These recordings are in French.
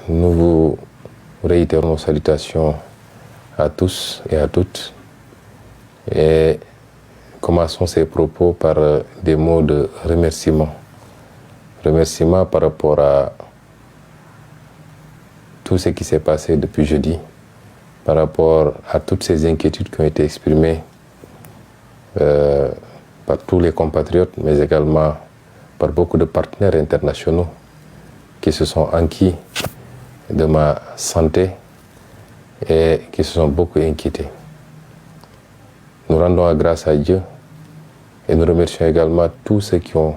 nous vous réitérons nos salutations à tous et à toutes et commençons ces propos par des mots de remerciement. Remerciement par rapport à tout ce qui s'est passé depuis jeudi, par rapport à toutes ces inquiétudes qui ont été exprimées par tous les compatriotes, mais également par beaucoup de partenaires internationaux qui se sont enquis de ma santé et qui se sont beaucoup inquiétés. Nous rendons grâce à Dieu et nous remercions également tous ceux qui ont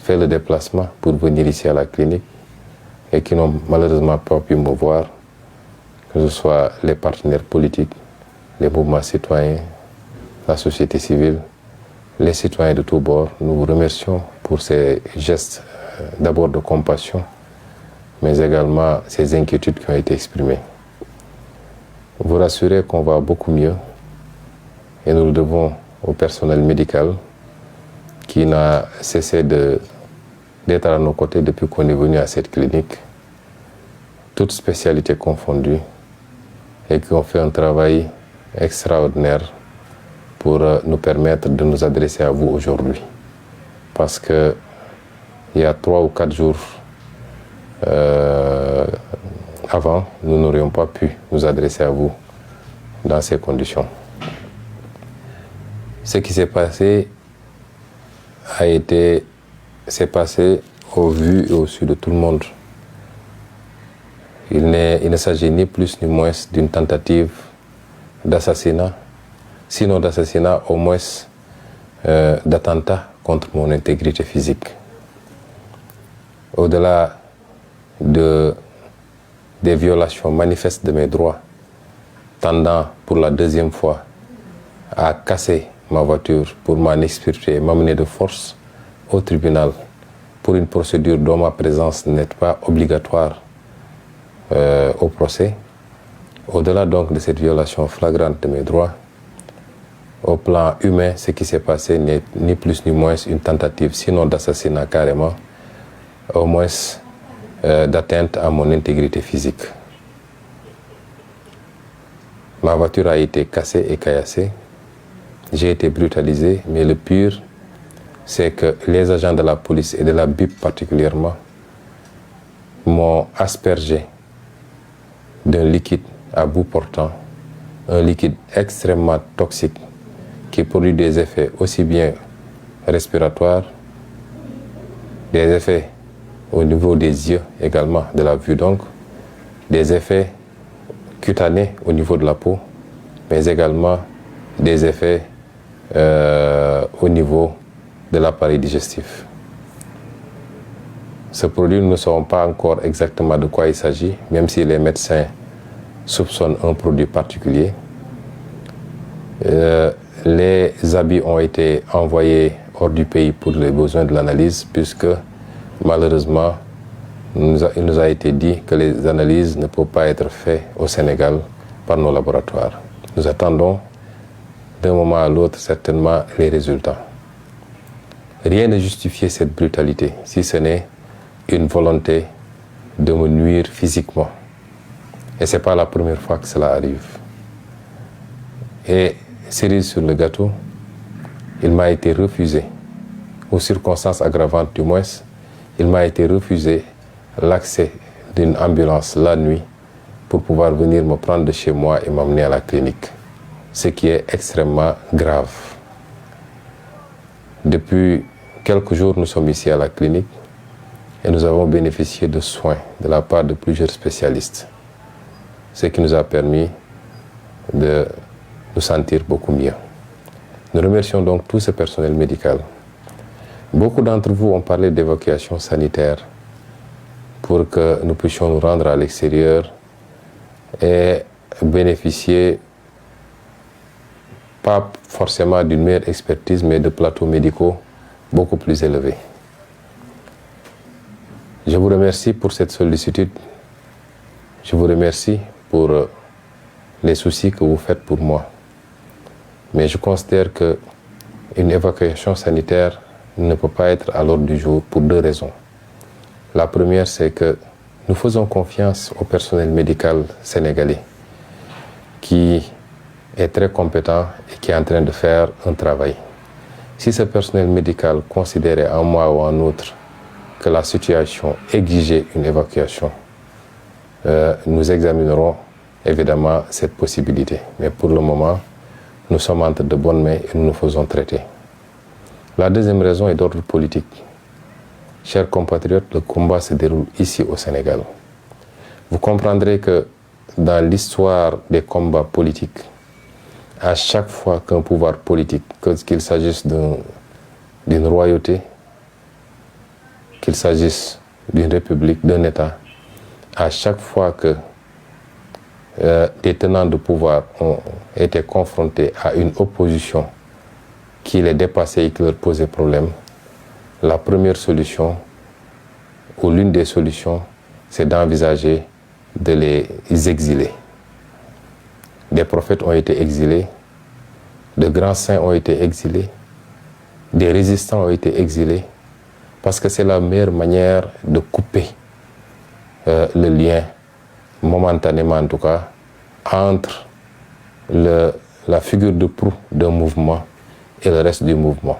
fait le déplacement pour venir ici à la clinique et qui n'ont malheureusement pas pu me voir, que ce soit les partenaires politiques, les mouvements citoyens, la société civile, les citoyens de tous bords. Nous vous remercions pour ces gestes d'abord de compassion, mais également ces inquiétudes qui ont été exprimées. Vous rassurez qu'on va beaucoup mieux et nous le devons au personnel médical qui n'a cessé d'être à nos côtés depuis qu'on est venu à cette clinique, toutes spécialités confondues, et qui ont fait un travail extraordinaire pour nous permettre de nous adresser à vous aujourd'hui. Parce que il y a 3 ou 4 jours avant, nous n'aurions pas pu nous adresser à vous dans ces conditions. Ce qui s'est passé s'est passé au vu et au su de tout le monde. Il ne s'agit ni plus ni moins d'une tentative d'assassinat, sinon d'assassinat, au moins d'attentat contre mon intégrité physique. Au-delà des violations manifestes de mes droits, tendant pour la 2e fois à casser ma voiture pour m'en extirper et m'amener de force au tribunal pour une procédure dont ma présence n'est pas obligatoire au procès. Au-delà donc de cette violation flagrante de mes droits, au plan humain, ce qui s'est passé n'est ni plus ni moins une tentative, sinon d'assassinat carrément, au moins d'atteinte à mon intégrité physique. Ma voiture a été cassée et caillassée. J'ai été brutalisé, mais le pire, c'est que les agents de la police et de la BIP particulièrement m'ont aspergé d'un liquide à bout portant, un liquide extrêmement toxique qui produit des effets aussi bien respiratoires, des effets au niveau des yeux également, de la vue donc, des effets cutanés au niveau de la peau, mais également des effets au niveau de l'appareil digestif. Ce produit, nous ne savons pas encore exactement de quoi il s'agit, même si les médecins soupçonnent un produit particulier. Les habits ont été envoyés hors du pays pour les besoins de l'analyse, puisque malheureusement, il nous a été dit que les analyses ne peuvent pas être faites au Sénégal par nos laboratoires. Nous attendons d'un moment à l'autre certainement les résultats. Rien ne justifie cette brutalité, si ce n'est une volonté de me nuire physiquement. Et ce n'est pas la première fois que cela arrive. Et cerise sur le gâteau, il m'a été refusé, aux circonstances aggravantes du moins, il m'a été refusé l'accès d'une ambulance la nuit pour pouvoir venir me prendre de chez moi et m'emmener à la clinique. Ce qui est extrêmement grave. Depuis quelques jours, nous sommes ici à la clinique et nous avons bénéficié de soins de la part de plusieurs spécialistes, ce qui nous a permis de nous sentir beaucoup mieux. Nous remercions donc tout ce personnel médical. Beaucoup d'entre vous ont parlé d'évacuation sanitaire pour que nous puissions nous rendre à l'extérieur et bénéficier pas forcément d'une meilleure expertise, mais de plateaux médicaux beaucoup plus élevés. Je vous remercie pour cette sollicitude. Je vous remercie pour les soucis que vous faites pour moi. Mais je considère qu'une évacuation sanitaire ne peut pas être à l'ordre du jour pour 2 raisons. La première, c'est que nous faisons confiance au personnel médical sénégalais qui est très compétent et qui est en train de faire un travail. Si ce personnel médical considérait un mois ou un autre que la situation exigeait une évacuation, nous examinerons évidemment cette possibilité. Mais pour le moment, nous sommes entre de bonnes mains et nous nous faisons traiter. La deuxième raison est d'ordre politique. Chers compatriotes, le combat se déroule ici au Sénégal. Vous comprendrez que dans l'histoire des combats politiques, à chaque fois qu'un pouvoir politique, qu'il s'agisse d'une royauté, qu'il s'agisse d'une république, d'un État, à chaque fois que des tenants de pouvoir ont été confrontés à une opposition qui les dépassait et qui leur posait problème, la première solution, ou l'une des solutions, c'est d'envisager de les exiler. Des prophètes ont été exilés, de grands saints ont été exilés, des résistants ont été exilés, parce que c'est la meilleure manière de couper le lien, momentanément en tout cas, entre la figure de proue d'un mouvement et le reste du mouvement.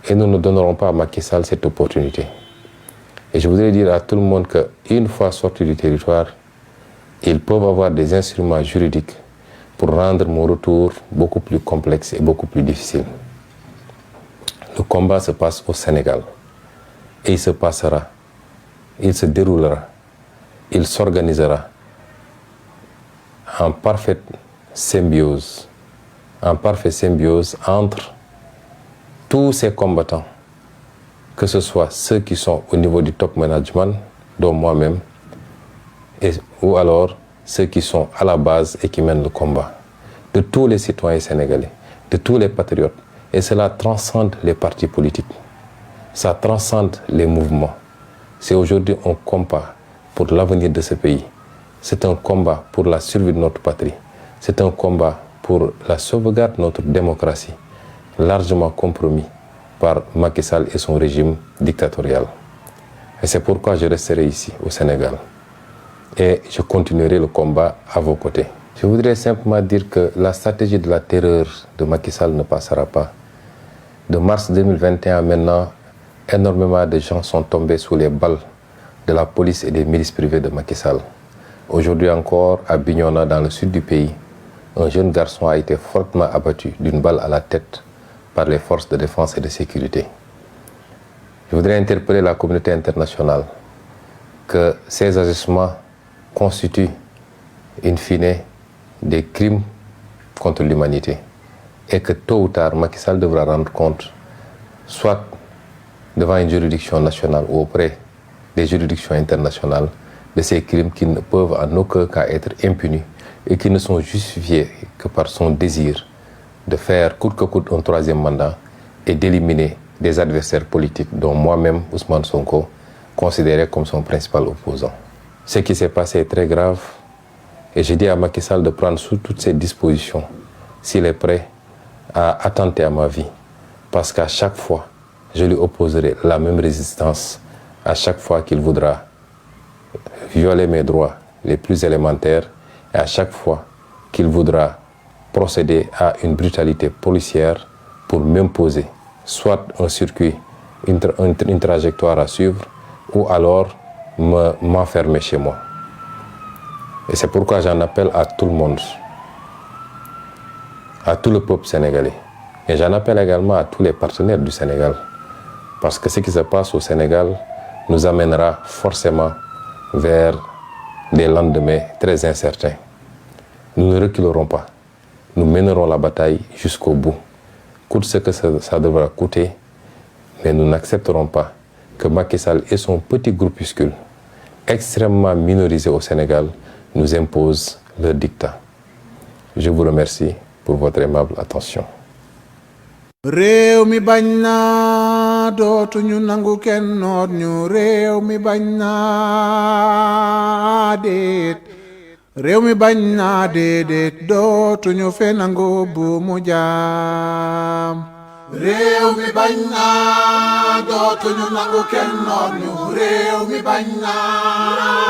Et nous ne donnerons pas à Macky Sall cette opportunité. Et je voudrais dire à tout le monde qu'une fois sortis du territoire, ils peuvent avoir des instruments juridiques pour rendre mon retour beaucoup plus complexe et beaucoup plus difficile. Le combat se passe au Sénégal. Et il se passera, il se déroulera, il s'organisera en parfaite symbiose entre tous ces combattants, que ce soit ceux qui sont au niveau du top management, dont moi-même, ou alors ceux qui sont à la base et qui mènent le combat, de tous les citoyens sénégalais, de tous les patriotes. Et cela transcende les partis politiques, ça transcende les mouvements. C'est aujourd'hui un combat pour l'avenir de ce pays. C'est un combat pour la survie de notre patrie. C'est un combat pour la sauvegarde de notre démocratie, largement compromis par Macky Sall et son régime dictatorial. Et c'est pourquoi je resterai ici, au Sénégal. Et je continuerai le combat à vos côtés. Je voudrais simplement dire que la stratégie de la terreur de Macky Sall ne passera pas. De mars 2021 maintenant, énormément de gens sont tombés sous les balles de la police et des milices privées de Macky Sall. Aujourd'hui encore, à Bignona, dans le sud du pays, un jeune garçon a été fortement abattu d'une balle à la tête par les forces de défense et de sécurité. Je voudrais interpeller la communauté internationale que ces agissements constituent, in fine, des crimes contre l'humanité et que tôt ou tard, Macky Sall devra rendre compte, soit devant une juridiction nationale ou auprès des juridictions internationales, de ces crimes qui ne peuvent en aucun cas être impunis et qui ne sont justifiés que par son désir de faire coûte que coûte un troisième mandat et d'éliminer des adversaires politiques dont moi-même, Ousmane Sonko, considéré comme son principal opposant. Ce qui s'est passé est très grave et je dis à Macky Sall de prendre sous toutes ses dispositions s'il est prêt à attenter à ma vie, parce qu'à chaque fois, je lui opposerai la même résistance à chaque fois qu'il voudra violer mes droits les plus élémentaires et à chaque fois qu'il voudra procéder à une brutalité policière pour m'imposer soit un circuit, une trajectoire à suivre ou alors m'enfermer chez moi. Et c'est pourquoi j'en appelle à tout le monde, à tout le peuple sénégalais. Et j'en appelle également à tous les partenaires du Sénégal. Parce que ce qui se passe au Sénégal nous amènera forcément vers des lendemains très incertains. Nous ne reculerons pas. Nous mènerons la bataille jusqu'au bout. Coûte ce que ça devra coûter, mais nous n'accepterons pas que Macky Sall et son petit groupuscule, extrêmement minorisé au Sénégal, nous imposent leur dictat. Je vous remercie pour votre aimable attention. réew mi bañ naa dootuñu nangu kenn noot ñu réew mi bañ naa déet réew mi bañ naa déedéet dootuñu fe nangu bu mu jaam réew mi bañ naa dootuñu nangu kenn noot ñu réew mi bañ naa